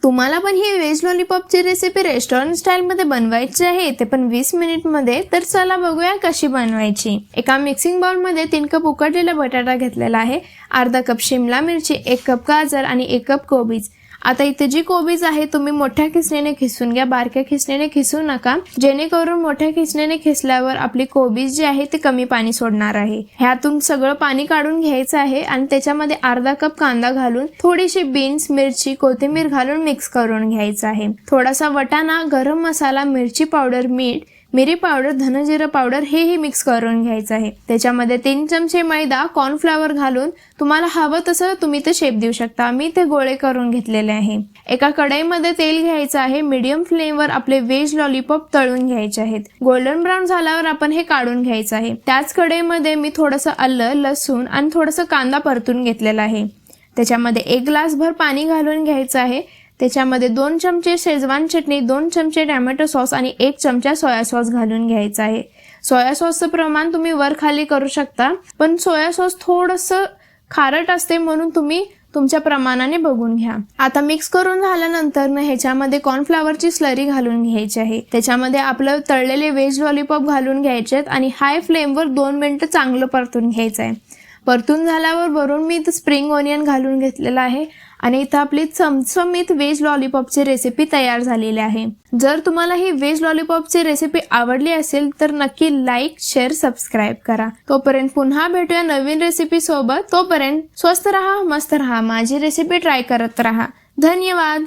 तुम्हाला पण ही veg लॉलीपॉपची recipe restaurant स्टाईलमध्ये बनवायची आहे, ते पण 20 मिनिटमध्ये. तर चला बघूया कशी बनवायची. एका मिक्सिंग बाउलमध्ये 3 कप उकडलेला बटाटा घेतलेला आहे, अर्धा कप शिमला मिरची, 1 कप गाजर आणि 1 कप कोबीज. आता इथे जी कोबीज आहे तुम्ही मोठ्या खिसणीने खिसून घ्या, बारक्या खिसणीने खिसू नका, जेणेकरून मोठ्या खिसणीने खिसल्यावर आपली कोबीज जी आहे ती कमी पाणी सोडणार आहे. ह्यातून सगळं पाणी काढून घ्यायचं आहे आणि त्याच्यामध्ये अर्धा कप कांदा घालून थोडीशी बीन्स, मिरची, कोथिंबीर घालून मिक्स करून घ्यायचं आहे. थोडासा वटाणा, गरम मसाला, मिरची पावडर, मीठ, मिरी पावडर, धनजिरा पावडर हेही मिक्स करून घ्यायचं आहे. त्याच्यामध्ये 3 चमचे मैदा, कॉर्नफ्लॉवर घालून तुम्हाला हवं तसं तुम्ही ते शेप देऊ शकता. मी ते गोळे करून घेतलेले आहे. एका कढईमध्ये तेल घ्यायचं आहे. मीडियम फ्लेमवर आपले व्हेज लॉलीपॉप तळून घ्यायचे आहेत. गोल्डन ब्राऊन झाल्यावर आपण हे काढून घ्यायचं आहे. त्याच कढईमध्ये मी थोडंसं आलं, लसूण आणि थोडंसं कांदा परतून घेतलेला आहे. त्याच्यामध्ये 1 ग्लासभर पाणी घालून घ्यायचं आहे. त्याच्यामध्ये 2 चमचे शेजवान चटणी, 2 चमचे टोमॅटो सॉस आणि 1 चमचा सोया सॉस घालून घ्यायचा आहे. सोया सॉसचं प्रमाण तुम्ही वर खाली करू शकता, पण सोया सॉस थोडंसं खारट असते म्हणून तुम्ही तुमच्या प्रमाणाने बघून घ्या. आता मिक्स करून झाल्यानंतर ह्याच्यामध्ये कॉर्नफ्लॉवरची स्लरी घालून घ्यायची आहे. त्याच्यामध्ये आपलं तळलेले व्हेज लॉलीपॉप घालून घ्यायचे आहेत आणि हाय फ्लेमवर 2 मिनिटं चांगलं परतून घ्यायचं आहे. परतून झाल्यावर वरून मी इथं स्प्रिंग ऑनियन घालून घेतलेलं आहे आणि इथं आपली चमचमीत व्हेज लॉलीपॉपची रेसिपी तयार झालेली आहे. जर तुम्हाला ही व्हेज लॉलीपॉपची रेसिपी आवडली असेल तर नक्की लाईक, शेअर, सबस्क्राईब करा. तोपर्यंत पुन्हा भेटूया नवीन रेसिपी सोबत. तोपर्यंत स्वस्त रहा, मस्त रहा, माझी रेसिपी ट्राय करत रहा. धन्यवाद.